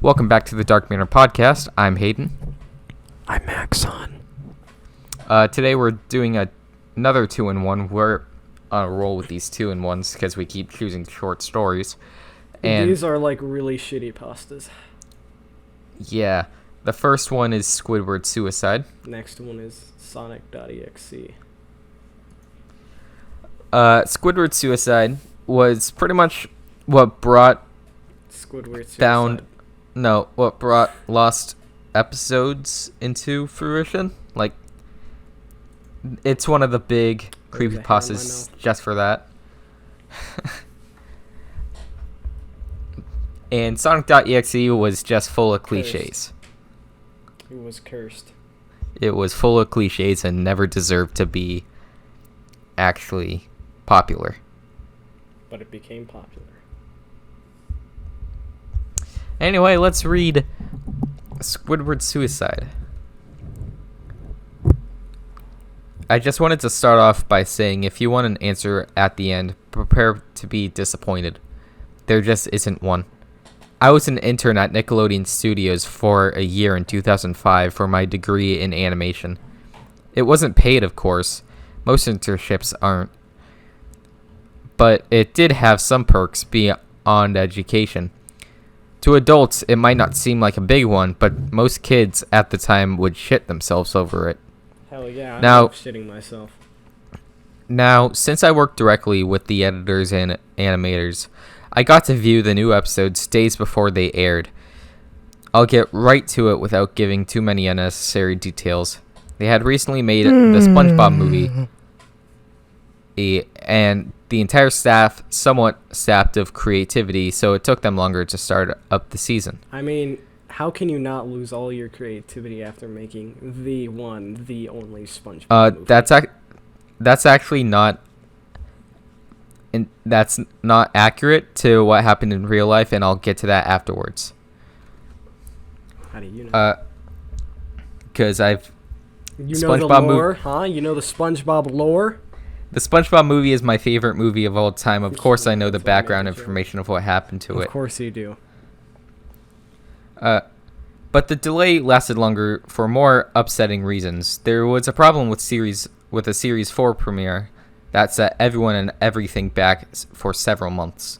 Welcome back to the Dark Manor podcast. I'm Hayden. I'm Maxon. Today we're doing another 2-in-1. We're on a roll with these 2-in-1s because we keep choosing short stories. And these are like really shitty pastas. yeah, the first one is Squidward Suicide. Next one is Sonic.exe. Squidward Suicide was pretty much what brought Squidward Suicide. what brought Lost episodes into fruition. Like, it's one of the big creepypastas just for that. And Sonic.exe was just full of cliches. It was cursed. It was full of cliches and never deserved to be actually popular. But it became popular. Anyway, let's read Squidward Suicide. I just wanted to start off by saying if you want an answer at the end, prepare to be disappointed. There just isn't one. I was an intern at Nickelodeon Studios for a year in 2005 for my degree in animation. It wasn't paid, of course. Most internships aren't. But it did have some perks beyond education. To adults, it might not seem like a big one, but most kids at the time would shit themselves over it. Hell yeah, I love shitting myself. Now, since I worked directly with the editors and animators, I got to view the new episodes days before they aired. I'll get right to it without giving too many unnecessary details. They had recently made the SpongeBob movie, and the entire staff somewhat sapped of creativity, so it took them longer to start up the season. I mean, how can you not lose all your creativity after making the only SpongeBob movie? That's actually not... that's not accurate to what happened in real life, and I'll get to that afterwards. How do you know? Because I've... You know the lore, huh? You know the SpongeBob lore? The SpongeBob movie is my favorite movie of all time. Of course, I know the background information of what happened to it. Of course you do. But the delay lasted longer for more upsetting reasons. There was a problem with a Series 4 premiere that set everyone and everything back for several months.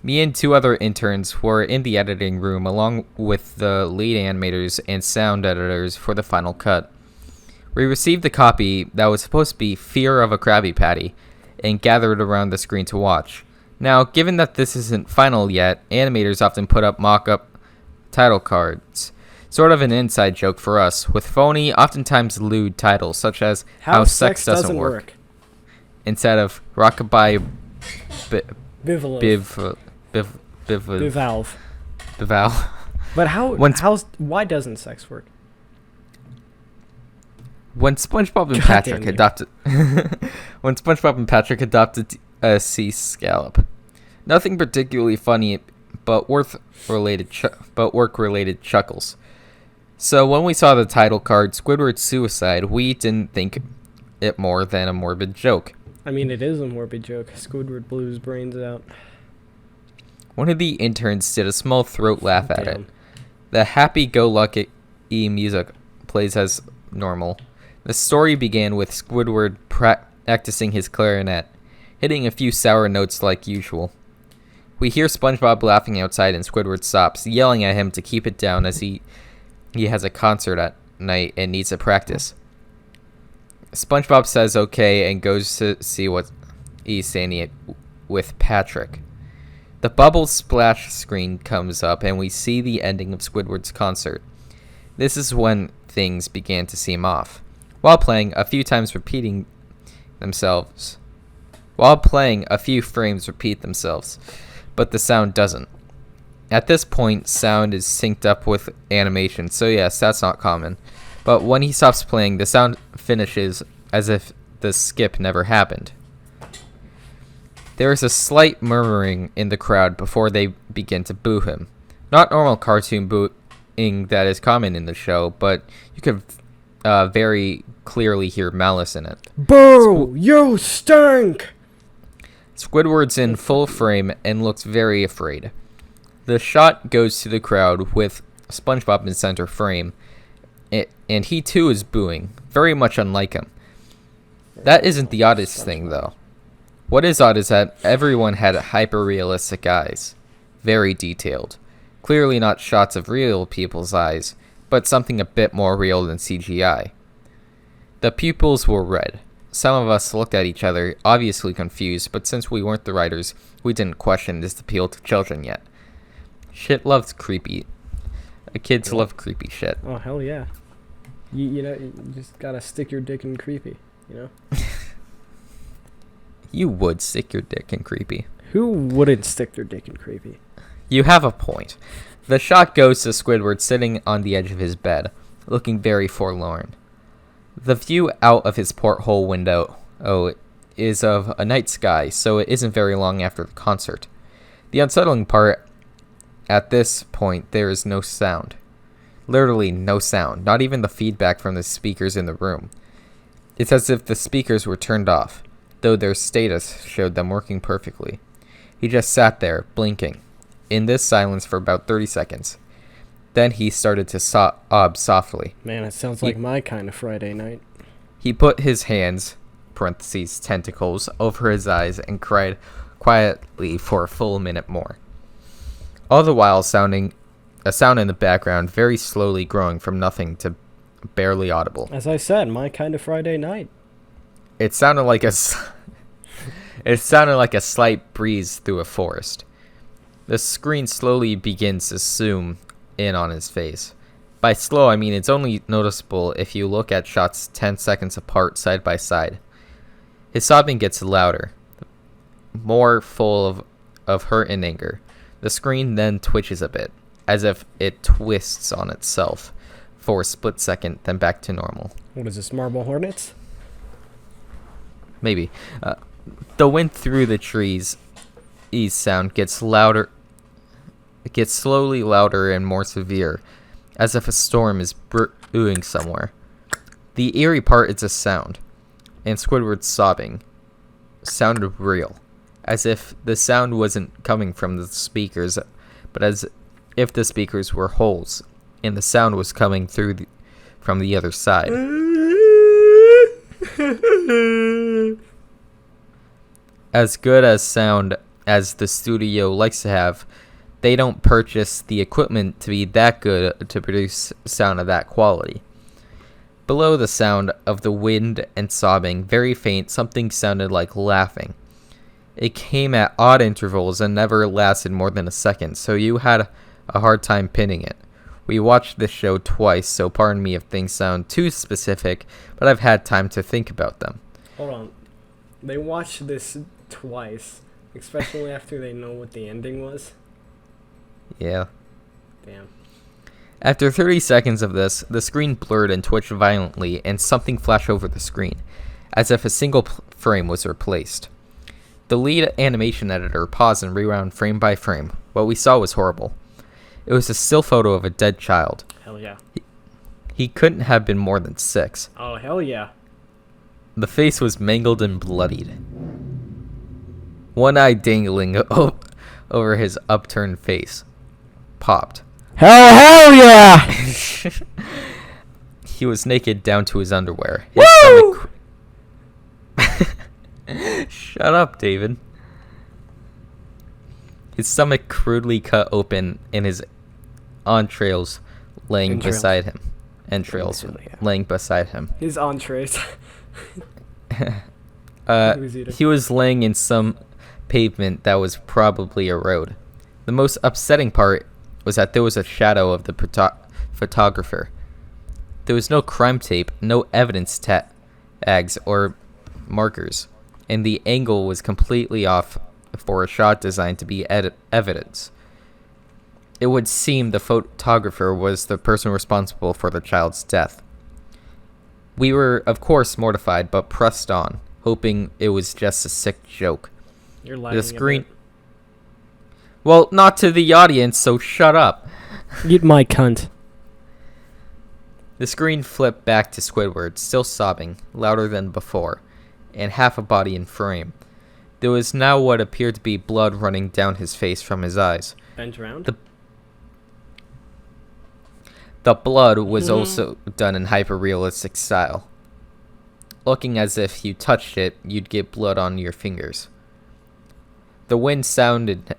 Me and two other interns were in the editing room along with the lead animators and sound editors for the final cut. We received the copy that was supposed to be Fear of a Krabby Patty and gathered around the screen to watch. Now, given that this isn't final yet, animators often put up mock-up title cards. Sort of an inside joke for us, with phony, oftentimes lewd titles such as How Sex Doesn't Work. Instead of Rockabye Bivalve. But why doesn't sex work? When SpongeBob and Patrick adopted a sea scallop, nothing particularly funny, but work-related chuckles. So when we saw the title card, Squidward Suicide, we didn't think it more than a morbid joke. I mean, it is a morbid joke. Squidward blew his brains out. One of the interns did a small throat laugh at it. The happy-go-lucky music plays as normal. The story began with Squidward practicing his clarinet, hitting a few sour notes like usual. We hear SpongeBob laughing outside and Squidward stops, yelling at him to keep it down as he has a concert at night and needs to practice. SpongeBob says okay and goes to see what he's saying with Patrick. The bubble splash screen comes up and we see the ending of Squidward's concert. This is when things began to seem off. While playing, a few frames repeat themselves, but the sound doesn't. At this point, sound is synced up with animation, so yes, that's not common. But when he stops playing, the sound finishes as if the skip never happened. There is a slight murmuring in the crowd before they begin to boo him. Not normal cartoon booing that is common in the show, but you could very clearly hear malice in it. Boo! You stink! Squidward's in full frame and looks very afraid. The shot goes to the crowd with SpongeBob in center frame, and he too is booing, very much unlike him. That isn't the oddest thing, though. What is odd is that everyone had hyper-realistic eyes, very detailed. Clearly not shots of real people's eyes, but something a bit more real than CGI. The pupils were red. Some of us looked at each other, obviously confused, but since we weren't the writers, we didn't question this appeal to children yet. Shit loves creepy. Kids love creepy shit. Oh, hell yeah. You know, you just gotta stick your dick in creepy, you know? You would stick your dick in creepy. Who wouldn't stick their dick in creepy? You have a point. The shot goes to Squidward sitting on the edge of his bed, looking very forlorn. The view out of his porthole window is of a night sky, so it isn't very long after the concert. The unsettling part, at this point, there is no sound. Literally no sound, not even the feedback from the speakers in the room. It's as if the speakers were turned off, though their status showed them working perfectly. He just sat there, blinking, in this silence for about 30 seconds. Then he started to sob softly. Man, it sounds like my kind of Friday night. He put his hands, parentheses, tentacles, over his eyes and cried quietly for a full minute more. All the while sounding a sound in the background very slowly growing from nothing to barely audible. As I said, my kind of Friday night. It sounded like a slight breeze through a forest. The screen slowly begins to zoom in on his face. By slow, I mean it's only noticeable if you look at shots 10 seconds apart side by side. His sobbing gets louder, more full of hurt and anger. The screen then twitches a bit, as if it twists on itself for a split second, then back to normal. What is this, Marble Hornets? Maybe. The wind through the trees sound gets louder. It gets slowly louder and more severe, as if a storm is brewing somewhere. The eerie part is a sound, and Squidward's sobbing sounded real, as if the sound wasn't coming from the speakers, but as if the speakers were holes, and the sound was coming through from the other side. As good as sound as the studio likes to have, they don't purchase the equipment to be that good to produce sound of that quality. Below the sound of the wind and sobbing, very faint, something sounded like laughing. It came at odd intervals and never lasted more than a second, so you had a hard time pinning it. We watched this show twice, so pardon me if things sound too specific, but I've had time to think about them. Hold on. They watched this twice, especially after they know what the ending was. Yeah. Damn. After 30 seconds of this, the screen blurred and twitched violently, and something flashed over the screen, as if a single frame was replaced. The lead animation editor paused and rewound frame by frame. What we saw was horrible. It was a still photo of a dead child. Hell yeah. He couldn't have been more than 6. Oh, hell yeah. The face was mangled and bloodied. One eye dangling over his upturned face. Popped. Hell yeah! He was naked down to his underwear. His stomach. Shut up, David. His stomach crudely cut open and his entrails laying beside him. Entrails laying beside him. His entrees. He was laying in some pavement that was probably a road. The most upsetting part was that there was a shadow of the photographer. There was no crime tape, no evidence tags or markers, and the angle was completely off for a shot designed to be evidence. It would seem the photographer was the person responsible for the child's death. We were, of course, mortified, but pressed on, hoping it was just a sick joke. You're lying. The screen. Well, not to the audience, so shut up. Eat my cunt. The screen flipped back to Squidward, still sobbing, louder than before, and half a body in frame. There was now what appeared to be blood running down his face from his eyes. Bend around? The blood was also done in hyper-realistic style, looking as if you touched it, you'd get blood on your fingers. The wind sounded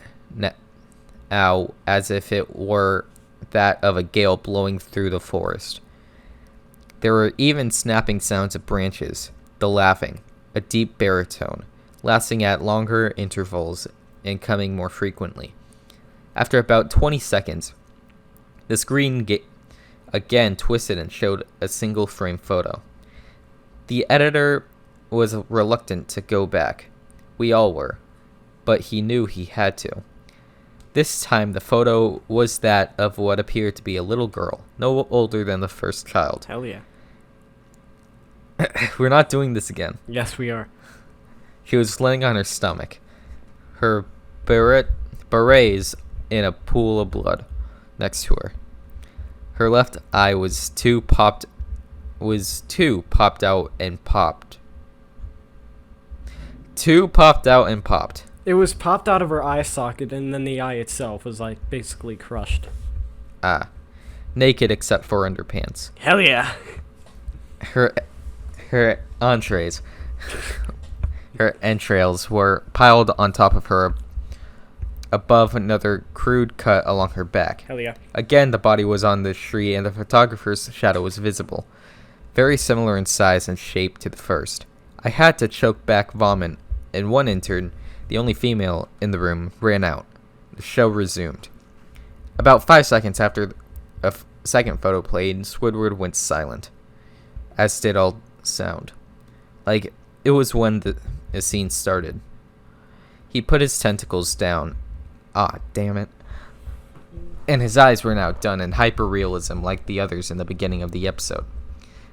now as if it were that of a gale blowing through the forest. There were even snapping sounds of branches, the laughing, a deep baritone, lasting at longer intervals and coming more frequently. After about 20 seconds, the screen again twisted and showed a single frame photo. The editor was reluctant to go back. We all were, but he knew he had to. This time the photo was that of what appeared to be a little girl, no older than the first child. Hell yeah. We're not doing this again. Yes, we are. She was laying on her stomach, her berets in a pool of blood next to her. Her left eye was too popped out and popped. Two popped out and popped. It was popped out of her eye socket, and then the eye itself was like basically crushed. Naked except for underpants. Hell yeah. Her entrees, her entrails were piled on top of her above another crude cut along her back. Hell yeah. Again, the body was on the tree and the photographer's shadow was visible. Very similar in size and shape to the first. I had to choke back vomit, and one intern, the only female in the room, ran out. The show resumed. About 5 seconds after a second photo played, Squidward went silent, as did all sound. Like it was when the scene started. He put his tentacles down. Damn it. And his eyes were now done in hyper-realism like the others in the beginning of the episode.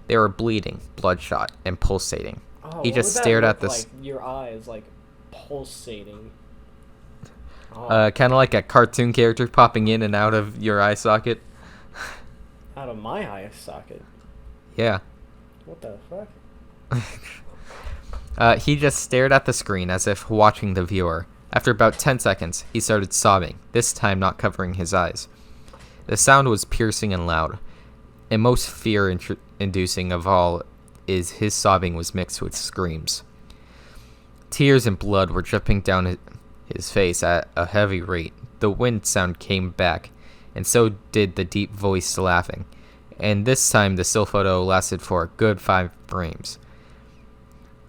They were bleeding, bloodshot, and pulsating. He just stared at this. Like your eyes, like pulsating. Kind of like a cartoon character popping in and out of your eye socket. Out of my eye socket. Yeah. What the fuck? He just stared at the screen as if watching the viewer. After about 10 seconds, he started sobbing, this time not covering his eyes. The sound was piercing and loud, and most fear-inducing of all is his sobbing was mixed with screams. Tears and blood were dripping down his face at a heavy rate. The wind sound came back, and so did the deep voice laughing. And this time the still photo lasted for a good 5 frames.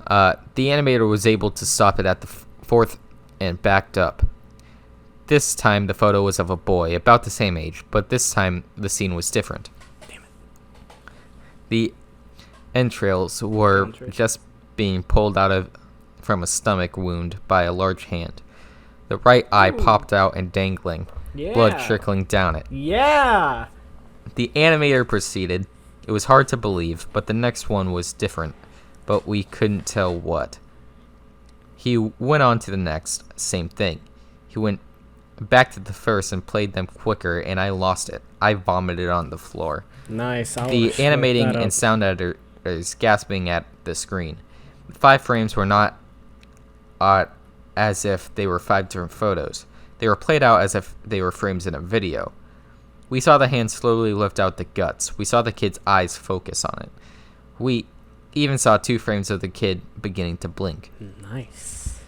The animator was able to stop it at the fourth and backed up. This time the photo was of a boy, about the same age, but this time the scene was different. Damn it. The entrails were just being pulled out from a stomach wound by a large hand. The right eye popped out and dangling, blood trickling down it. Yeah! The animator proceeded. It was hard to believe, but the next one was different, but we couldn't tell what. He went on to the next, same thing. He went back to the first and played them quicker, and I lost it. I vomited on the floor. Nice. The animating and sound editor is gasping at the screen. The 5 frames were not as if they were 5 different photos. They were played out as if they were frames in a video. We saw the hand slowly lift out the guts. We saw the kid's eyes focus on it. We even saw 2 frames of the kid beginning to blink. Nice.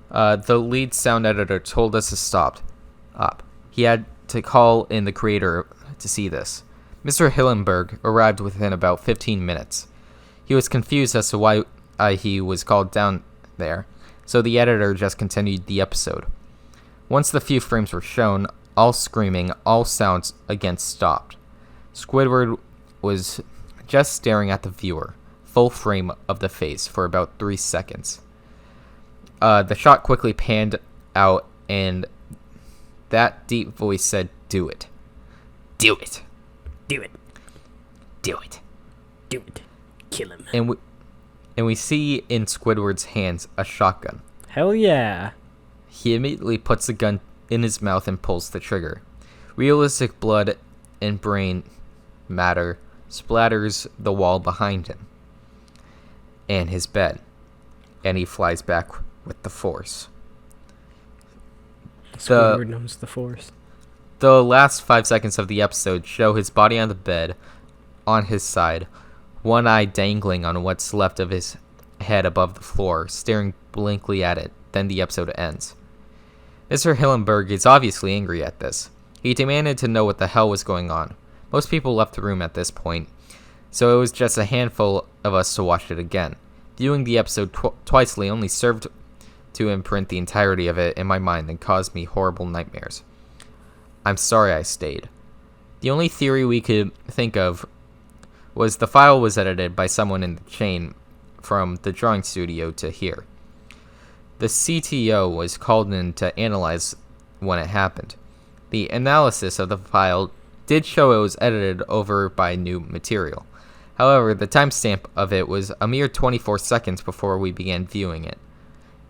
The lead sound editor told us to stop. He had to call in the creator to see this. Mr. Hillenberg arrived within about 15 minutes. He was confused as to why he was called down there, so the editor just continued the episode. Once the few frames were shown, all screaming, all sounds again stopped. Squidward was just staring at the viewer, full frame of the face, for about 3 seconds. The shot quickly panned out, and that deep voice said, "Do it. Do it. Do it. Do it. Do it. Kill him." And we see in Squidward's hands a shotgun. Hell yeah. He immediately puts the gun in his mouth and pulls the trigger. Realistic blood and brain matter splatters the wall behind him and his bed, and he flies back with the force. Squidward knows the Force. The last 5 seconds of the episode show his body on the bed, on his side, one eye dangling on what's left of his head above the floor, staring blankly at it. Then the episode ends. Mr. Hillenberg is obviously angry at this. He demanded to know what the hell was going on. Most people left the room at this point, so it was just a handful of us to watch it again. Viewing the episode twicely only served to imprint the entirety of it in my mind and caused me horrible nightmares. I'm sorry I stayed. The only theory we could think of was the file was edited by someone in the chain from the drawing studio to here. The CTO was called in to analyze when it happened. The analysis of the file did show it was edited over by new material. However, the timestamp of it was a mere 24 seconds before we began viewing it.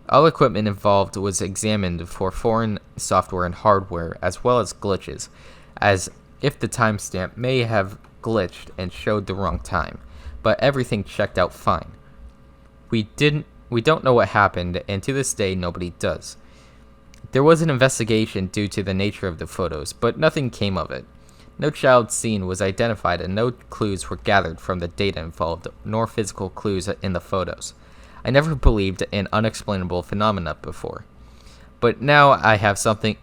All equipment involved was examined for foreign software and hardware, as well as glitches, as if the timestamp may have glitched and showed the wrong time, but everything checked out fine. We don't know what happened, and to this day nobody does. There was an investigation due to the nature of the photos, but nothing came of it. No child scene was identified and no clues were gathered from the data involved, nor physical clues in the photos. I never believed in unexplainable phenomena before, but now I have something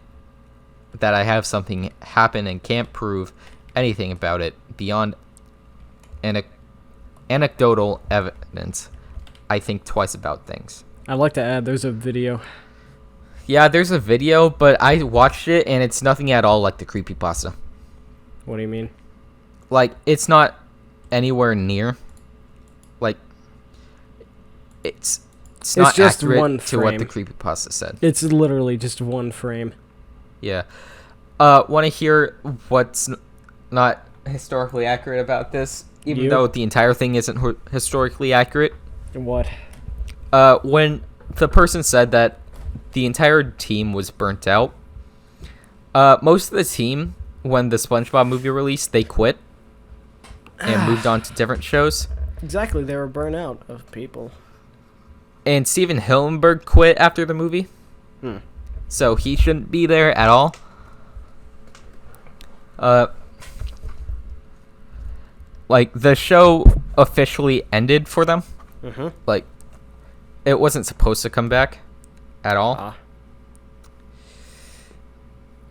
happen and can't prove anything about it beyond anecdotal evidence. I think twice about things. I'd like to add, there's a video. Yeah, there's a video, but I watched it and it's nothing at all like the creepypasta. What do you mean? Like, it's not anywhere near. Like, it's not just accurate one to what frame. the creepypasta said. It's literally just one frame. Yeah. Want to hear what's not historically accurate about this? Even though the entire thing isn't historically accurate? What? When the person said that the entire team was burnt out, most of the team, when the SpongeBob movie released, they quit and moved on to different shows. Exactly, they were burnt out of people. And Steven Hillenberg quit after the movie. So he shouldn't be there at all. Like, the show officially ended for them. Like, it wasn't supposed to come back at all.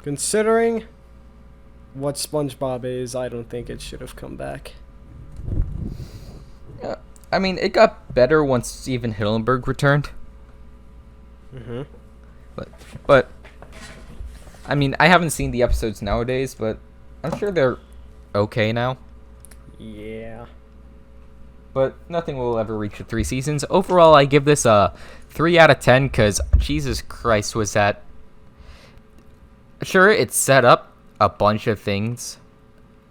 Considering what SpongeBob is, I don't think it should have come back. I mean, it got better once Steven Hillenberg returned. But I mean, I haven't seen the episodes nowadays, but I'm sure they're okay now. Yeah. But nothing will ever reach the 3 seasons. Overall, I give this a 3 out of 10 because, Jesus Christ, was that... Sure, it set up a bunch of things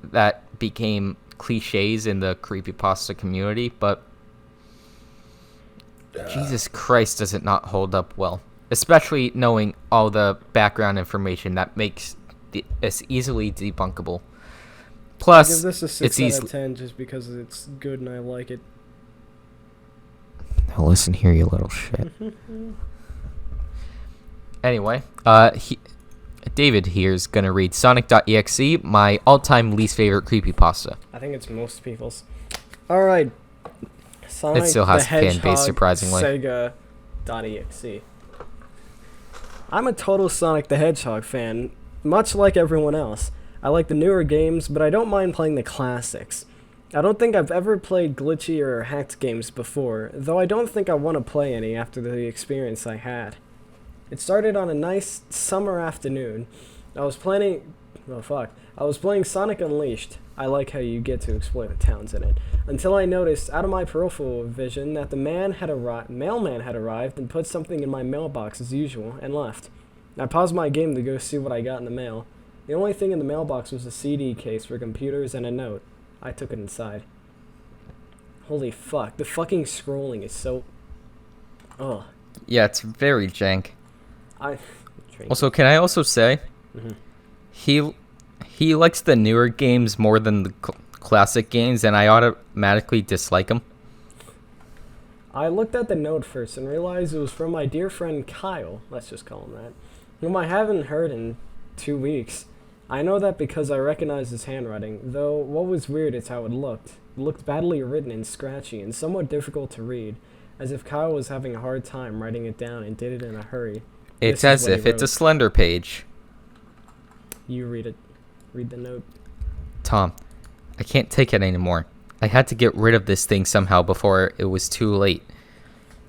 that became cliches in the creepypasta community, but Jesus Christ, does it not hold up well. Especially knowing all the background information that makes it's easily debunkable. Plus, I give this a 6 out of 10 just because it's good and I like it. Now listen here, you little shit. Anyway, David here is going to read Sonic.exe, my all-time least favorite creepypasta. I think it's most people's. Alright. Sonic It still has the a fan base, Hedgehog, surprisingly. Sega.exe. I'm a total Sonic the Hedgehog fan, much like everyone else. I like the newer games, but I don't mind playing the classics. I don't think I've ever played glitchy or hacked games before, though I don't think I want to play any after the experience I had. It started on a nice summer afternoon. I was playing Sonic Unleashed. I like how you get to explore the towns in it. Until I noticed, out of my peripheral vision, that the mailman had arrived and put something in my mailbox as usual, and left. I paused my game to go see what I got in the mail. The only thing in the mailbox was a CD case for computers and a note. I took it inside. Holy fuck, the fucking scrolling is so... Ugh. Yeah, it's very jank. I... Also, can I also say, he likes the newer games more than the classic games, and I automatically dislike them. I looked at the note first and realized it was from my dear friend Kyle, let's just call him that. whom I haven't heard in 2 weeks. I know that because I recognized his handwriting, though what was weird is how it looked. It looked badly written and scratchy and somewhat difficult to read, as if Kyle was having a hard time writing it down and did it in a hurry. It's as if it's a Slender page. You read it. Read the note. Tom, I can't take it anymore. I had to get rid of this thing somehow before it was too late.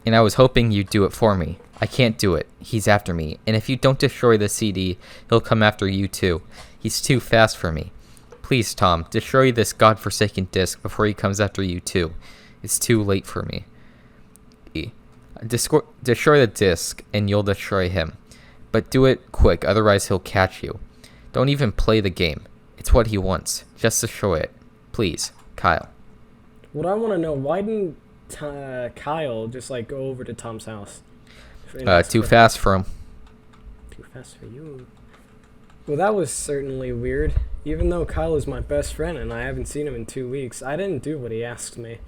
And I was hoping you'd do it for me. I can't do it. He's after me. And if you don't destroy the CD, he'll come after you too. He's too fast for me. Please, Tom, destroy this godforsaken disc before he comes after you too. It's too late for me. Destroy the disc and you'll destroy him. But do it quick, otherwise he'll catch you. Don't even play the game. It's what he wants. Just destroy it. Please, Kyle. What I want to know, why didn't Kyle just like go over to Tom's house? Too fast for him. Too fast for you. Well, that was certainly weird. Even though Kyle is my best friend and I haven't seen him in 2 weeks, I didn't do what he asked me.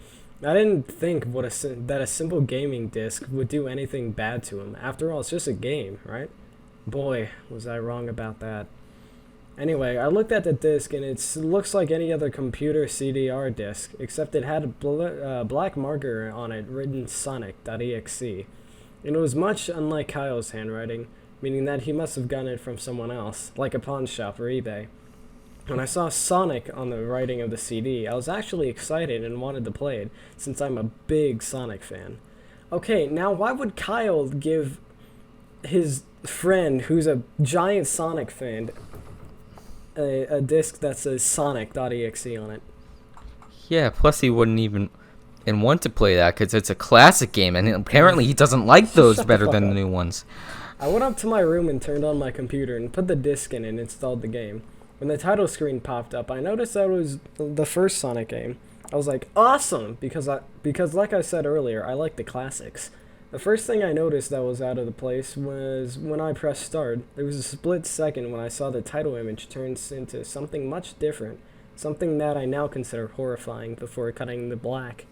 I didn't think that a simple gaming disc would do anything bad to him. After all, it's just a game, right? Boy, was I wrong about that. Anyway, I looked at the disc and it looks like any other computer CDR disc, except it had a black marker on it written Sonic.exe. And it was much unlike Kyle's handwriting, meaning that he must have gotten it from someone else, like a pawn shop or eBay. When I saw Sonic on the writing of the CD, I was actually excited and wanted to play it, since I'm a big Sonic fan. Okay, now why would Kyle give his friend, who's a giant Sonic fan, a disc that says Sonic.exe on it? Yeah, plus he wouldn't even want to play that because it's a classic game, and apparently he doesn't like those better than the new ones. I went up to my room and turned on my computer and put the disc in and installed the game. When the title screen popped up, I noticed that it was the first Sonic game. I was like, awesome, because like I said earlier, I like the classics. The first thing I noticed that was out of the place was when I pressed start. There was a split second when I saw the title image turns into something much different, something that I now consider horrifying before cutting to black.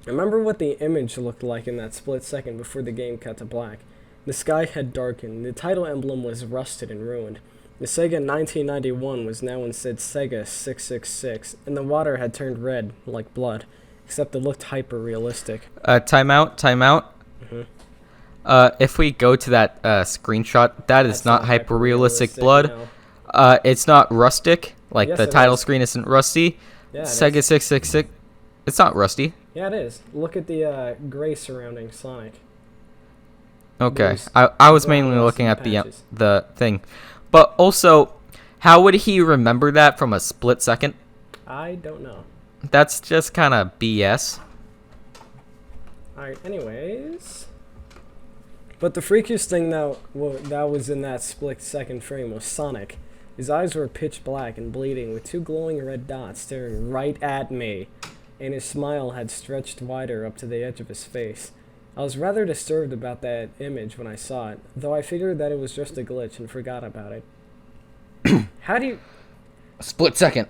Remember what the image looked like in that split second before the game cut to black. The sky had darkened, the title emblem was rusted and ruined. The Sega 1991 was now instead Sega 666, and the water had turned red, like blood, except it looked hyper-realistic. Timeout. Mm-hmm. If we go to that screenshot, that's not hyper-realistic blood. No. It's not rustic, like Yes, the it title is. screen isn't rusty. Yeah, it Sega is. 666, it's not rusty. Yeah, it is. Look at the gray surrounding Sonic. Okay, Those I was brown mainly looking at patches. the thing. But also, how would he remember that from a split second? I don't know. That's just kind of BS. Alright, anyways. But the freakiest thing that was in that split second frame was Sonic. His eyes were pitch black and bleeding with two glowing red dots staring right at me, and his smile had stretched wider up to the edge of his face. I was rather disturbed about that image when I saw it, though I figured that it was just a glitch and forgot about it. How do you... Split second.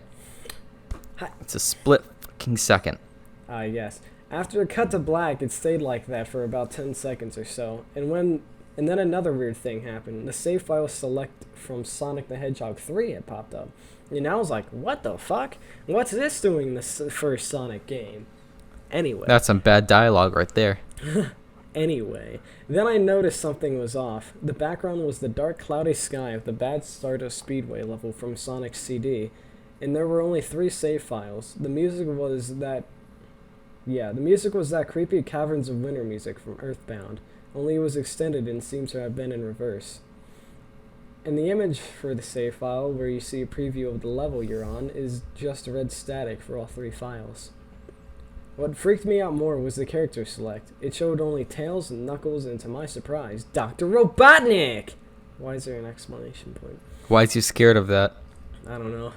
Hi- It's a split fucking second. Yes. After it cut to black, it stayed like that for about 10 seconds or so, and then another weird thing happened. The save file select from Sonic the Hedgehog 3 had popped up. And I was like, what the fuck? What's this doing in the first Sonic game? Anyway. That's some bad dialogue right there. Anyway, then I noticed something was off. The background was the dark, cloudy sky of the Bad Stardust Speedway level from Sonic's CD, and there were only 3 save files. The music was that creepy Caverns of Winter music from Earthbound, only it was extended and seems to have been in reverse. And the image for the save file, where you see a preview of the level you're on, is just red static for all 3 files. What freaked me out more was the character select. It showed only Tails and Knuckles, and to my surprise, Dr. Robotnik! Why is there an exclamation point? Why is you scared of that? I don't know.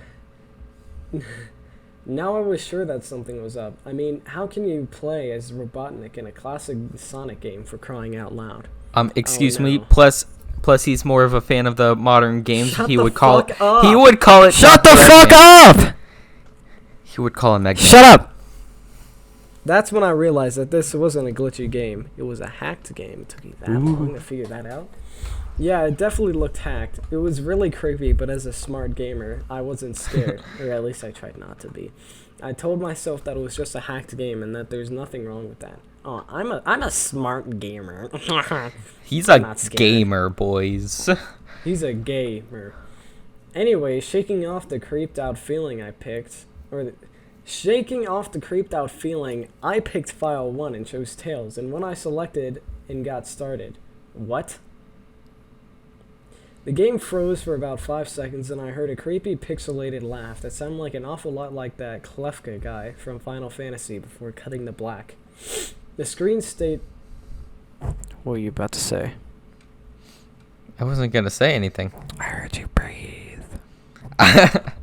Now I was sure that something was up. I mean, how can you play as Robotnik in a classic Sonic game, for crying out loud? Excuse me. no. Plus he's more of a fan of the modern games. Shut He the would call fuck it. up. He would call it. Shut the Mega fuck Man. up! He would call it Mega. Shut up! That's when I realized that this wasn't a glitchy game. It was a hacked game. It took me that long to figure that out. Yeah, it definitely looked hacked. It was really creepy, but as a smart gamer, I wasn't scared, or at least I tried not to be. I told myself that it was just a hacked game and that there's nothing wrong with that. Oh, I'm a smart gamer. He's I'm a not scared. gamer, boys. He's a gamer. Anyway, shaking off the creeped out feeling, I picked file 1 and chose Tails, and when I selected and got started. What? The game froze for about 5 seconds and I heard a creepy pixelated laugh that sounded like an awful lot like that Klefka guy from Final Fantasy before cutting to black. The screen stayed... What were you about to say? I wasn't gonna say anything. I heard you breathe. Not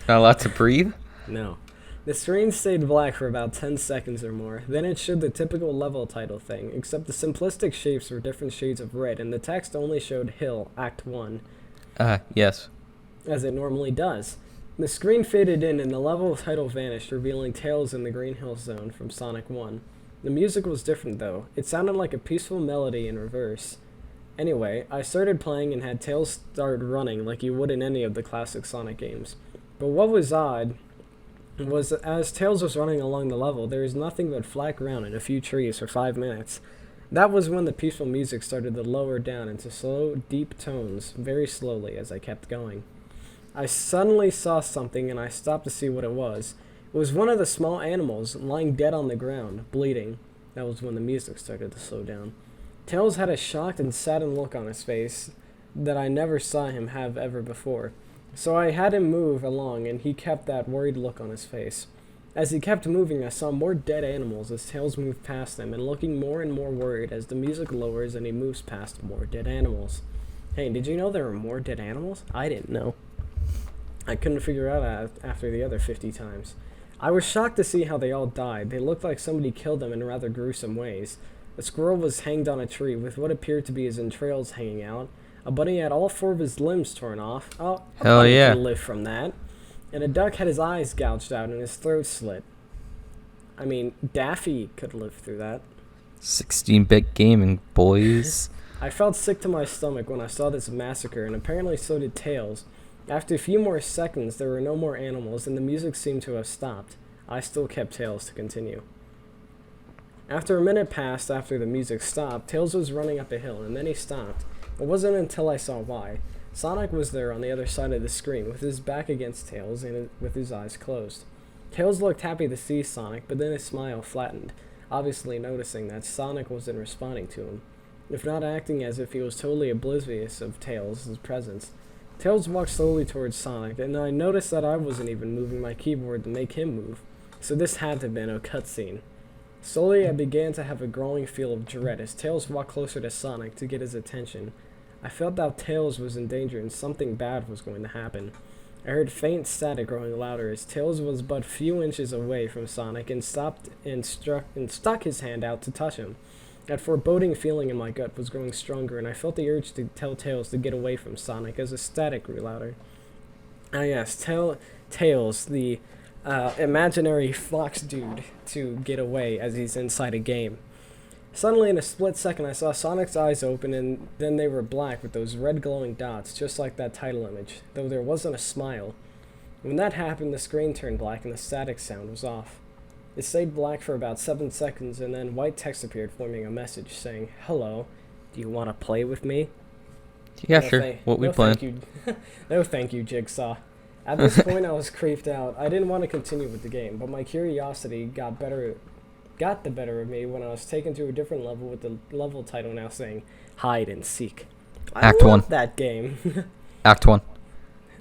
allowed to breathe? No. The screen stayed black for about 10 seconds or more. Then it showed the typical level title thing, except the simplistic shapes were different shades of red, and the text only showed Hill, Act 1. Yes. As it normally does. The screen faded in and the level title vanished, revealing Tails in the Green Hill Zone from Sonic 1. The music was different though. It sounded like a peaceful melody in reverse. Anyway, I started playing and had Tails start running like you would in any of the classic Sonic games. But what was odd was that as Tails was running along the level, there was nothing but flat ground and a few trees for 5 minutes. That was when the peaceful music started to lower down into slow, deep tones, very slowly as I kept going. I suddenly saw something and I stopped to see what it was. It was one of the small animals lying dead on the ground, bleeding. That was when the music started to slow down. Tails had a shocked and saddened look on his face that I never saw him have ever before. So I had him move along, and he kept that worried look on his face. As he kept moving, I saw more dead animals as Tails moved past them, and looking more and more worried as the music lowers and he moves past more dead animals. Hey, did you know there were more dead animals? I didn't know. I couldn't figure out after the other 50 times. I was shocked to see how they all died. They looked like somebody killed them in rather gruesome ways. A squirrel was hanged on a tree with what appeared to be his entrails hanging out. A bunny had all 4 of his limbs torn off. Oh, a Hell bunny yeah. can live from that. And a duck had his eyes gouged out and his throat slit. I mean, Daffy could live through that. 16-bit gaming, boys. I felt sick to my stomach when I saw this massacre, and apparently so did Tails. After a few more seconds, there were no more animals, and the music seemed to have stopped. I still kept Tails to continue. After a minute passed after the music stopped, Tails was running up a hill, and then he stopped. It wasn't until I saw why. Sonic was there on the other side of the screen, with his back against Tails and with his eyes closed. Tails looked happy to see Sonic, but then his smile flattened, obviously noticing that Sonic wasn't responding to him, if not acting as if he was totally oblivious of Tails' presence. Tails walked slowly towards Sonic, and I noticed that I wasn't even moving my keyboard to make him move, so this had to have been a cutscene. Slowly, I began to have a growing feel of dread as Tails walked closer to Sonic to get his attention. I felt that Tails was in danger and something bad was going to happen. I heard faint static growing louder as Tails was but few inches away from Sonic and stopped and stuck his hand out to touch him. That foreboding feeling in my gut was growing stronger, and I felt the urge to tell Tails to get away from Sonic as the static grew louder. Ah yes, tell Tails, the imaginary fox dude, to get away as he's inside a game. Suddenly, in a split second, I saw Sonic's eyes open, and then they were black with those red glowing dots, just like that title image, though there wasn't a smile. When that happened, the screen turned black and the static sound was off. It stayed black for about 7 seconds, and then white text appeared forming a message saying, "Hello, do you want to play with me?" Yeah, sure. What we playing? No thank you, Jigsaw. At this point, I was creeped out. I didn't want to continue with the game, but my curiosity got the better of me when I was taken to a different level with the level title now saying Hide and Seek. Act I 1. love that game. Act 1.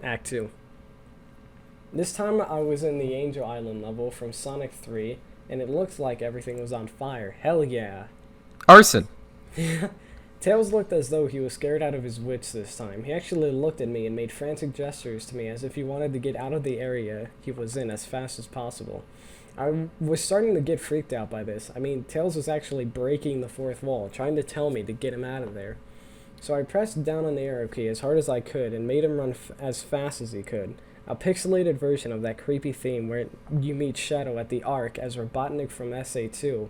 Act 2. This time I was in the Angel Island level from Sonic 3, and it looked like everything was on fire. Hell yeah. Arson. Tails looked as though he was scared out of his wits this time. He actually looked at me and made frantic gestures to me as if he wanted to get out of the area he was in as fast as possible. I was starting to get freaked out by this. I mean, Tails was actually breaking the fourth wall, trying to tell me to get him out of there. So I pressed down on the arrow key as hard as I could and made him run as fast as he could. A pixelated version of that creepy theme where you meet Shadow at the Ark as Robotnik from SA2.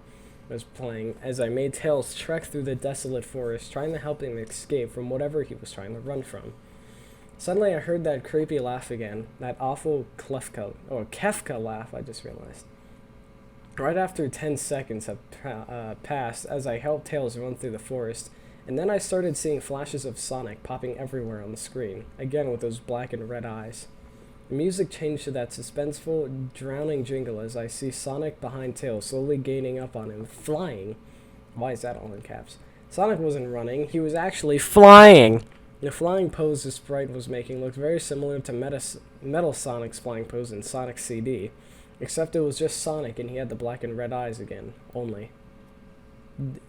was playing as I made Tails trek through the desolate forest, trying to help him escape from whatever he was trying to run from. Suddenly I heard that creepy laugh again, that awful Kefka laugh, I just realized. Right after 10 seconds had passed as I helped Tails run through the forest, and then I started seeing flashes of Sonic popping everywhere on the screen, again with those black and red eyes. The music changed to that suspenseful, drowning jingle as I see Sonic behind Tails slowly gaining up on him, flying. Why is that all in caps? Sonic wasn't running, he was actually flying! The flying pose the sprite was making looked very similar to Metal Sonic's flying pose in Sonic CD, except it was just Sonic and he had the black and red eyes again, only.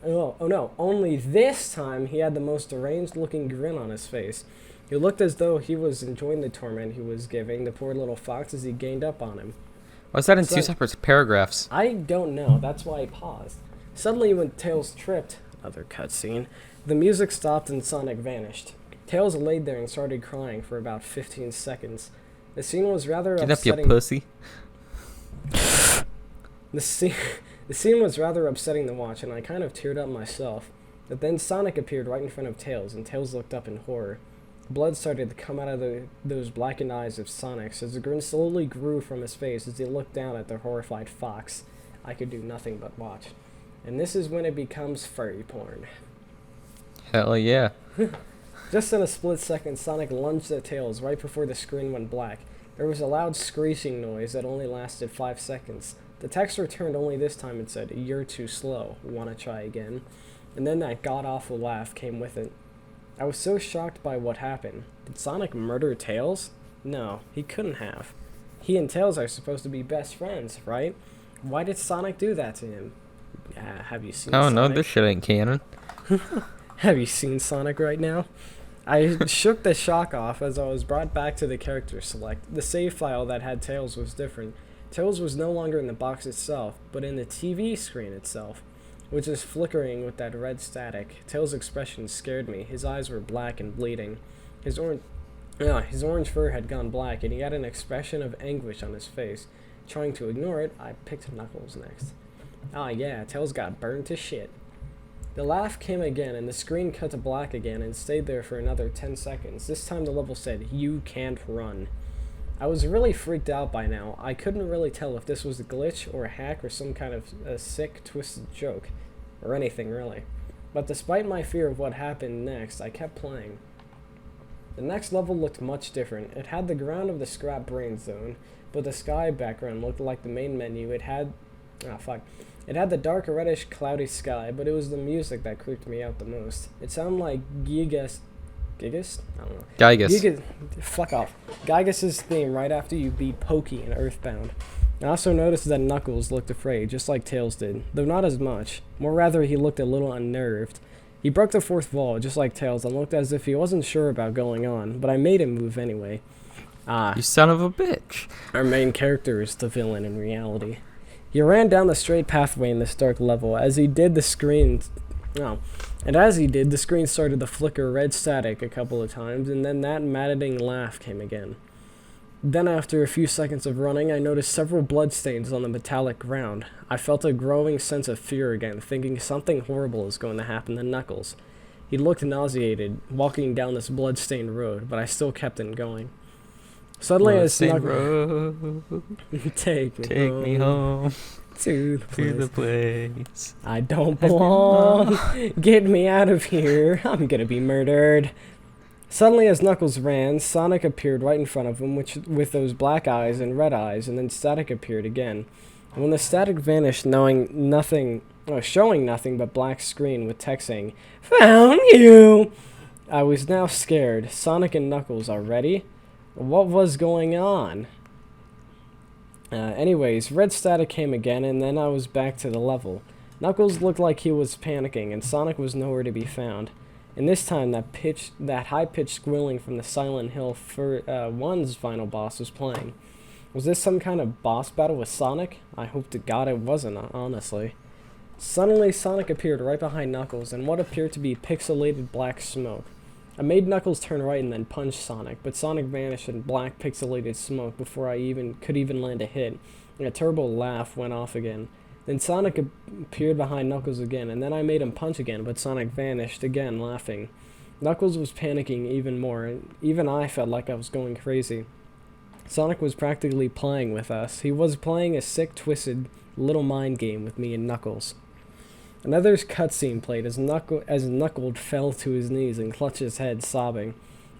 Oh no, only this time he had the most deranged looking grin on his face. He looked as though he was enjoying the torment he was giving the poor little fox as he gained up on him. Why is that in two separate paragraphs? I don't know, that's why I paused. Suddenly when Tails tripped, other cutscene, the music stopped and Sonic vanished. Tails laid there and started crying for about 15 seconds. The scene was rather upsetting. Get up, you pussy. The scene was rather upsetting to watch, and I kind of teared up myself. But then Sonic appeared right in front of Tails, and Tails looked up in horror. Blood started to come out of those blackened eyes of Sonic's as the grin slowly grew from his face as he looked down at the horrified fox. I could do nothing but watch. And this is when it becomes furry porn. Hell yeah. Just in a split second, Sonic lunged at Tails right before the screen went black. There was a loud screeching noise that only lasted 5 seconds. The text returned only this time and said, "You're too slow. Wanna try again?" And then that god-awful laugh came with it. I was so shocked by what happened. Did Sonic murder Tails? No, he couldn't have. He and Tails are supposed to be best friends, right? Why did Sonic do that to him? Have you seen Sonic? No, this shit ain't canon. Have you seen Sonic right now? I shook the shock off as I was brought back to the character select. The save file that had Tails was different. Tails was no longer in the box itself, but in the TV screen itself, which is flickering with that red static. Tails' expression scared me. His eyes were black and bleeding. His orange fur had gone black, and he had an expression of anguish on his face. Trying to ignore it, I picked Knuckles next. Ah yeah, Tails got burned to shit. The laugh came again, and the screen cut to black again and stayed there for another 10 seconds. This time the level said, "You can't run." I was really freaked out by now. I couldn't really tell if this was a glitch or a hack or some kind of a sick, twisted joke. Or anything, really. But despite my fear of what happened next, I kept playing. The next level looked much different. It had the ground of the Scrap Brain Zone, but the sky background looked like the main menu. It had the dark reddish cloudy sky, but it was the music that creeped me out the most. It sounded like Gigas? I don't know. Gygus. Fuck off. Gygus' theme right after you beat Pokey in Earthbound. I also noticed that Knuckles looked afraid, just like Tails did, though not as much. More rather, he looked a little unnerved. He broke the fourth wall, just like Tails, and looked as if he wasn't sure about going on, but I made him move anyway. You son of a bitch. Our main character is the villain in reality. He ran down the straight pathway in this dark level. As he did, the screen started to flicker red static a couple of times, and then that maddening laugh came again. Then after a few seconds of running, I noticed several bloodstains on the metallic ground. I felt a growing sense of fear again, thinking something horrible is going to happen to Knuckles. He looked nauseated, walking down this bloodstained road, but I still kept on going. Suddenly, as Knuckles... Take me home. To the place. I don't belong. Get me out of here. I'm gonna be murdered. Suddenly, as Knuckles ran, Sonic appeared right in front of him with those black eyes and red eyes, and then static appeared again. And when the static vanished, showing nothing but black screen with text saying, "Found you!" I was now scared. Sonic and Knuckles are ready? What was going on? Anyways, red static came again, and then I was back to the level. Knuckles looked like he was panicking, and Sonic was nowhere to be found. And this time, that high-pitched squealing from the Silent Hill 1's final boss was playing. Was this some kind of boss battle with Sonic? I hope to God it wasn't, honestly. Suddenly, Sonic appeared right behind Knuckles in what appeared to be pixelated black smoke. I made Knuckles turn right and then punch Sonic, but Sonic vanished in black pixelated smoke before I could even land a hit, and a terrible laugh went off again. Then Sonic appeared behind Knuckles again, and then I made him punch again, but Sonic vanished again, laughing. Knuckles was panicking even more, and even I felt like I was going crazy. Sonic was practically playing with us. He was playing a sick, twisted little mind game with me and Knuckles. Another cutscene played as Knuckles fell to his knees and clutched his head, sobbing.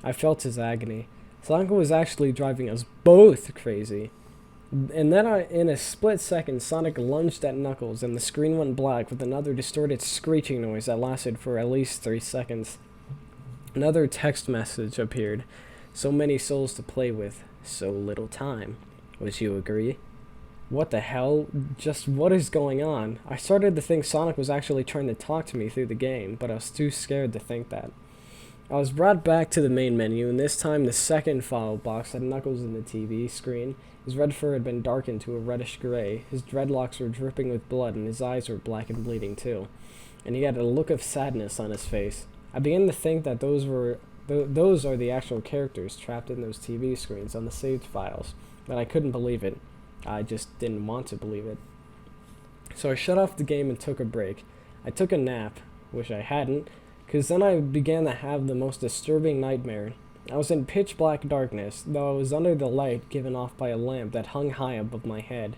I felt his agony. Sonic was actually driving us both crazy. And then in a split second, Sonic lunged at Knuckles, and the screen went black with another distorted screeching noise that lasted for at least 3 seconds. Another text message appeared. So many souls to play with, so little time. Would you agree? What the hell? Just what is going on? I started to think Sonic was actually trying to talk to me through the game, but I was too scared to think that. I was brought back to the main menu, and this time the second file box had Knuckles in the TV screen. His red fur had been darkened to a reddish gray, his dreadlocks were dripping with blood, and his eyes were black and bleeding too. And he had a look of sadness on his face. I began to think that those are the actual characters trapped in those TV screens on the saved files, but I couldn't believe it. I just didn't want to believe it. So I shut off the game and took a break. I took a nap, wish I hadn't, because then I began to have the most disturbing nightmare. I was in pitch black darkness, though I was under the light given off by a lamp that hung high above my head.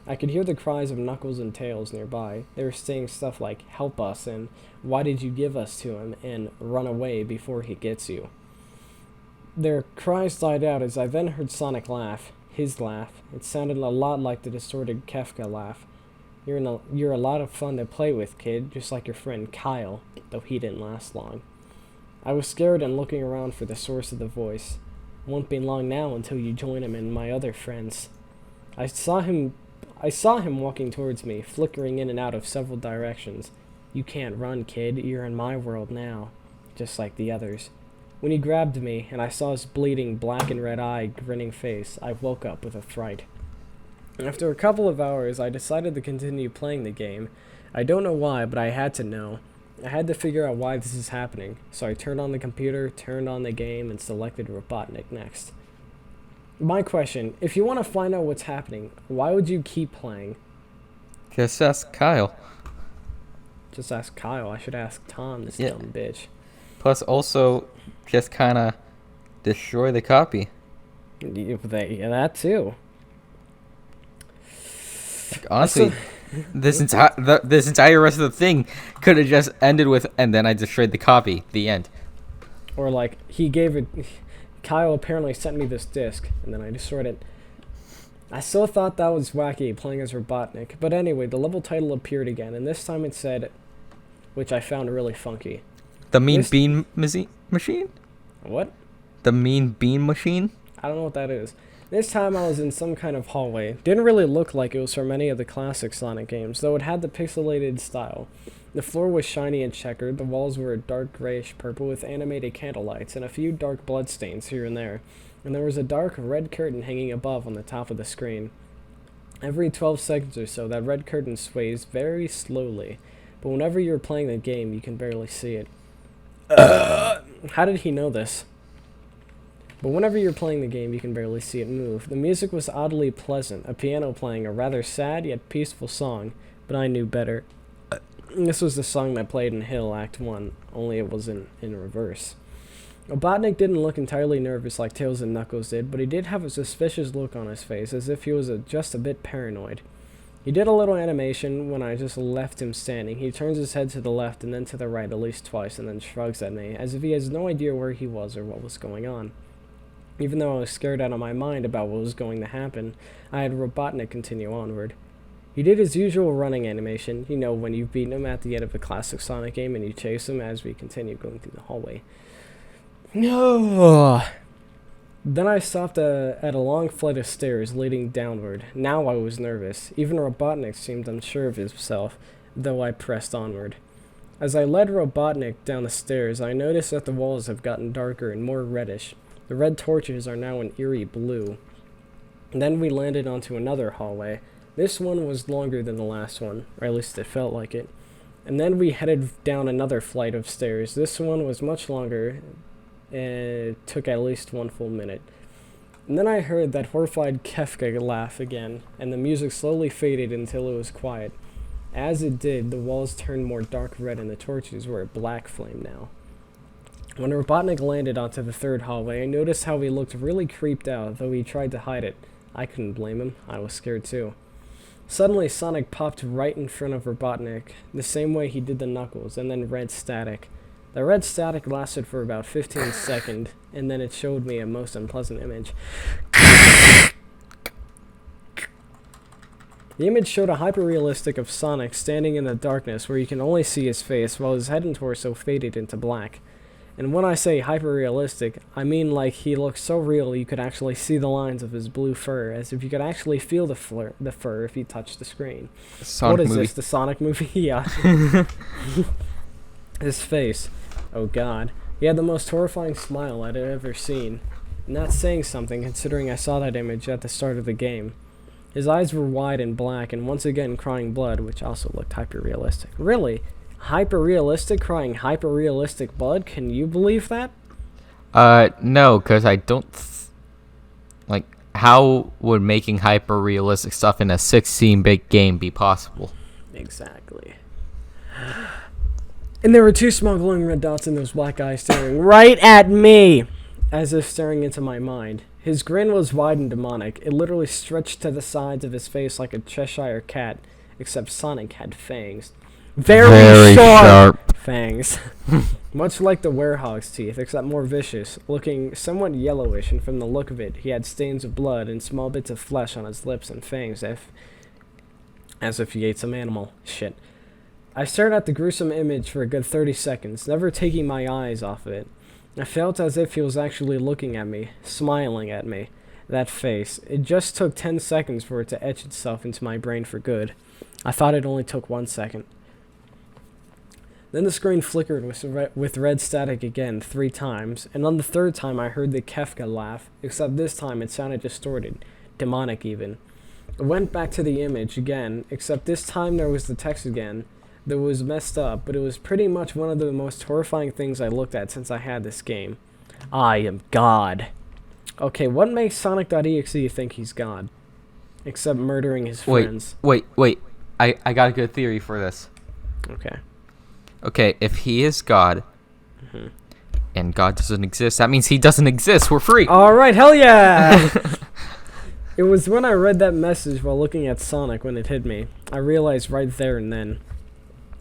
I could hear the cries of Knuckles and Tails nearby. They were saying stuff like, "Help us," and "Why did you give us to him?" and "Run away before he gets you." Their cries died out as I then heard Sonic laugh. His laugh. It sounded a lot like the distorted Kefka laugh. You're a lot of fun to play with, kid, just like your friend Kyle, though he didn't last long. I was scared and looking around for the source of the voice. Won't be long now until you join him and my other friends. I saw him walking towards me, flickering in and out of several directions. You can't run, kid. You're in my world now, just like the others. When he grabbed me, and I saw his bleeding black and red eye, grinning face, I woke up with a fright. After a couple of hours, I decided to continue playing the game. I don't know why, but I had to know. I had to figure out why this is happening, so I turned on the computer, turned on the game, and selected Robotnik next. My question, if you want to find out what's happening, why would you keep playing? Just ask Kyle. Just ask Kyle. I should ask Tom, this dumb bitch. Plus, also, just kind of destroy the copy. Yeah, that too. Like, honestly, this entire rest of the thing could have just ended with, and then I destroyed the copy. The end. Or like, Kyle apparently sent me this disc, and then I destroyed it. I still thought that was wacky, playing as Robotnik. But anyway, the level title appeared again, and this time it said, which I found really funky. The Mean Bean Machine? What? The Mean Bean Machine? I don't know what that is. This time I was in some kind of hallway. Didn't really look like it was from any of the classic Sonic games, though it had the pixelated style. The floor was shiny and checkered, the walls were a dark grayish purple with animated candlelights and a few dark bloodstains here and there, and there was a dark red curtain hanging above on the top of the screen. Every 12 seconds or so, that red curtain sways very slowly, but whenever you're playing the game, you can barely see it. How did he know this? But whenever you're playing the game, you can barely see it move. The music was oddly pleasant, a piano playing a rather sad yet peaceful song, but I knew better. This was the song that played in Hill Act 1, only it was in reverse. Robotnik didn't look entirely nervous like Tails and Knuckles did, but he did have a suspicious look on his face, as if he was just a bit paranoid. He did a little animation when I just left him standing. He turns his head to the left and then to the right at least twice, and then shrugs at me, as if he has no idea where he was or what was going on. Even though I was scared out of my mind about what was going to happen, I had Robotnik continue onward. He did his usual running animation, you know, when you've beaten him at the end of a classic Sonic game and you chase him as we continue going through the hallway. No. Then I stopped at a long flight of stairs leading downward. Now I was nervous. Even Robotnik seemed unsure of himself, though I pressed onward. As I led Robotnik down the stairs, I noticed that the walls have gotten darker and more reddish. The red torches are now an eerie blue. And then we landed onto another hallway. This one was longer than the last one, or at least it felt like it. And then we headed down another flight of stairs. This one was much longer, and it took at least 1 full minute. And then I heard that horrified Kefka laugh again, and the music slowly faded until it was quiet. As it did, the walls turned more dark red and the torches were a black flame now. When Robotnik landed onto the third hallway, I noticed how he looked really creeped out, though he tried to hide it. I couldn't blame him. I was scared too. Suddenly, Sonic popped right in front of Robotnik, the same way he did the Knuckles, and then red static. The red static lasted for about 15 seconds, and then it showed me a most unpleasant image. The image showed a hyper-realistic of Sonic standing in the darkness where you can only see his face while his head and torso faded into black. And when I say hyper-realistic, I mean like he looked so real you could actually see the lines of his blue fur, as if you could actually feel the fur if you touched the screen. Sonic what is movie. this, the Sonic movie? Yeah. His face. Oh god. He had the most horrifying smile I'd ever seen. And that's saying something considering I saw that image at the start of the game. His eyes were wide and black and once again crying blood, which also looked hyper-realistic. Really? Hyper-realistic crying hyper-realistic blood? Can you believe that? No, because I don't... like, how would making hyper-realistic stuff in a 16-bit game be possible? Exactly. And there were two small glowing red dots in those black eyes staring right at me! As if staring into my mind. His grin was wide and demonic. It literally stretched to the sides of his face like a Cheshire cat, except Sonic had fangs. Very sharp fangs. Much like the werehog's teeth, except more vicious, looking somewhat yellowish, and from the look of it, he had stains of blood and small bits of flesh on his lips and fangs, as if he ate some animal. Shit. I stared at the gruesome image for a good 30 seconds, never taking my eyes off it. I felt as if he was actually looking at me, smiling at me. That face. It just took 10 seconds for it to etch itself into my brain for good. I thought it only took 1 second. Then the screen flickered with red static again 3 times, and on the 3rd time I heard the Kefka laugh, except this time it sounded distorted, demonic even. I went back to the image again, except this time there was the text again. That was messed up, but it was pretty much one of the most horrifying things I looked at since I had this game. I am God. Okay, what makes Sonic.exe think he's God? Except murdering his friends. Wait. I got a good theory for this. Okay. Okay, if he is God, and God doesn't exist, that means he doesn't exist. We're free. Alright, hell yeah! It was when I read that message while looking at Sonic when it hit me. I realized right there and then.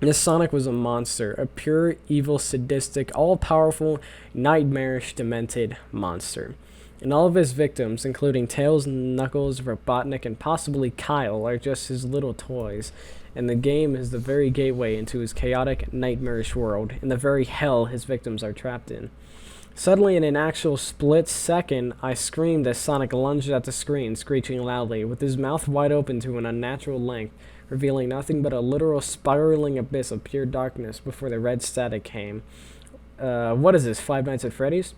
This Sonic was a monster, a pure, evil, sadistic, all-powerful, nightmarish, demented monster. And all of his victims, including Tails, Knuckles, Robotnik, and possibly Kyle, are just his little toys. And the game is the very gateway into his chaotic, nightmarish world, and the very hell his victims are trapped in. Suddenly, in an actual split second, I screamed as Sonic lunged at the screen, screeching loudly, with his mouth wide open to an unnatural length, revealing nothing but a literal spiraling abyss of pure darkness before the red static came. What is this, Five Nights at Freddy's?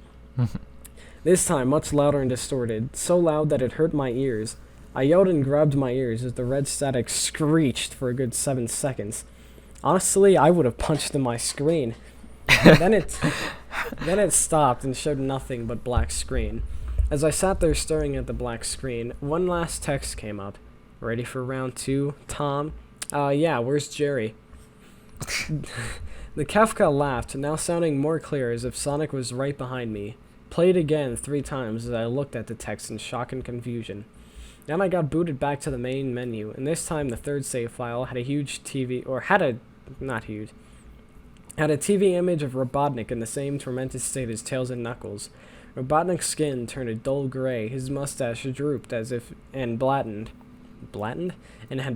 This time, much louder and distorted, so loud that it hurt my ears. I yelled and grabbed my ears as the red static screeched for a good 7 seconds. Honestly, I would have punched in my screen. Then it stopped and showed nothing but black screen. As I sat there staring at the black screen, one last text came up. Ready for round 2, Tom? Yeah, where's Jerry? The Kefka laughed, now sounding more clear as if Sonic was right behind me. Played again 3 times as I looked at the text in shock and confusion. Then I got booted back to the main menu, and this time the 3rd save file had a huge TV, or had a TV image of Robotnik in the same tormented state as Tails and Knuckles. Robotnik's skin turned a dull gray, his mustache drooped as if, and had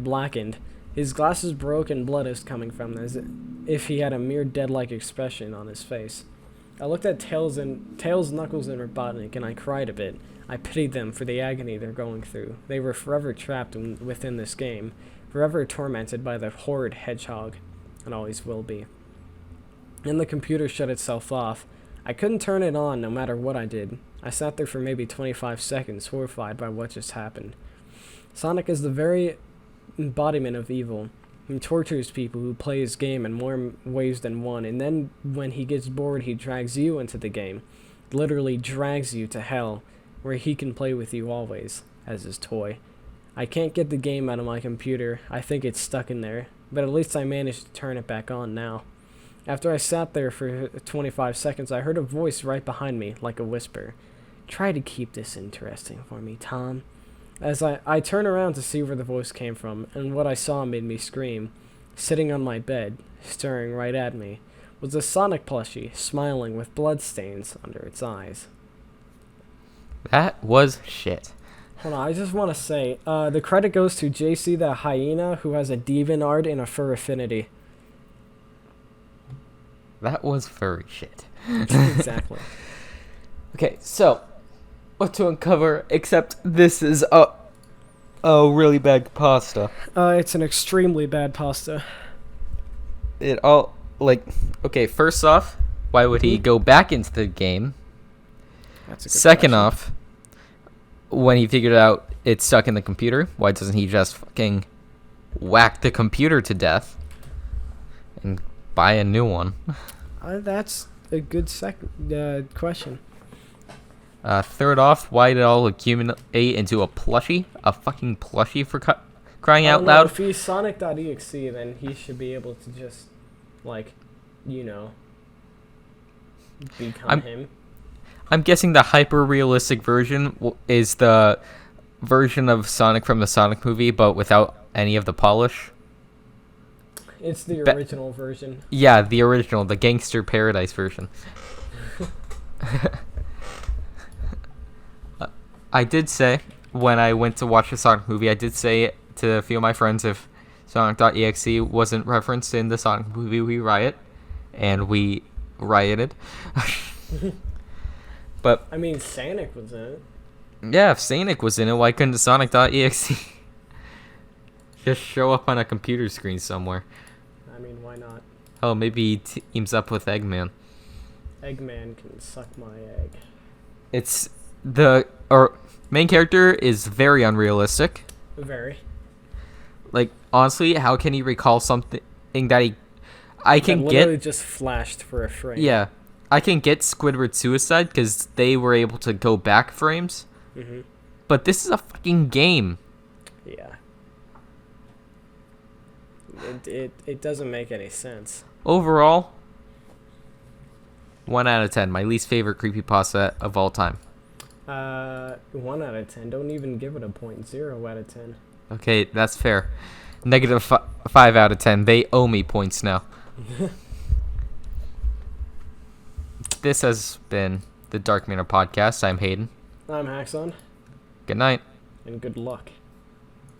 blackened. His glasses broke and blood is coming from them, as if he had a mere dead-like expression on his face. I looked at Tails, Knuckles, and Robotnik, and I cried a bit. I pitied them for the agony they're going through. They were forever trapped within this game, forever tormented by the horrid hedgehog, and always will be. Then the computer shut itself off. I couldn't turn it on no matter what I did. I sat there for maybe 25 seconds, horrified by what just happened. Sonic is the very embodiment of evil. He tortures people who play his game in more ways than one, and then when he gets bored, he drags you into the game. Literally drags you to hell, where he can play with you always, as his toy. I can't get the game out of my computer. I think it's stuck in there. but at least I managed to turn it back on now. After I sat there for 25 seconds, I heard a voice right behind me, like a whisper. Try to keep this interesting for me, Tom. As I turn around to see where the voice came from, and what I saw made me scream. Sitting on my bed, staring right at me, was a Sonic plushie, smiling with bloodstains under its eyes. That was shit. Hold on, I just want to say, the credit goes to JC the Hyena, who has a Deviant art and a Fur Affinity. That was furry shit. Exactly. Okay, so what to uncover? Except this is a really bad pasta. It's an extremely bad pasta. It all okay. First off, why would he go back into the game? That's a good Second question. off, when he figured out it's stuck in the computer, why doesn't he just fucking whack the computer to death and buy a new one? That's a good second question. Third off, why did it all accumulate into a plushie? A fucking plushie for crying out loud? If he's Sonic.exe, then he should be able to just, become him. I'm guessing the hyper-realistic version is the version of Sonic from the Sonic movie, but without any of the polish. It's the original version. Yeah, the original, the Gangster Paradise version. I did say, when I went to watch the Sonic movie, I did say to a few of my friends if Sonic.exe wasn't referenced in the Sonic movie, we riot. And we rioted. But I mean, Sonic was in it. yeah, if Sonic was in it, why couldn't Sonic.exe just show up on a computer screen somewhere? I mean, why not? Oh, maybe he teams up with Eggman. Eggman can suck my egg. It's main character is very unrealistic. Very. Like, honestly, how can he recall something that I can literally get? just flashed for a frame. Yeah, I can get Squidward Suicide because they were able to go back frames. Mm-hmm. But this is a fucking game. Yeah. It doesn't make any sense. Overall, 1 out of 10. My least favorite creepypasta of all time. 1 out of 10. Don't even give it a 0.0 out of 10. Okay, that's fair. Negative 5 out of 10. They owe me points now. This has been the Dark Manor Podcast. I'm Hayden. I'm Haxon, Good night. and good luck.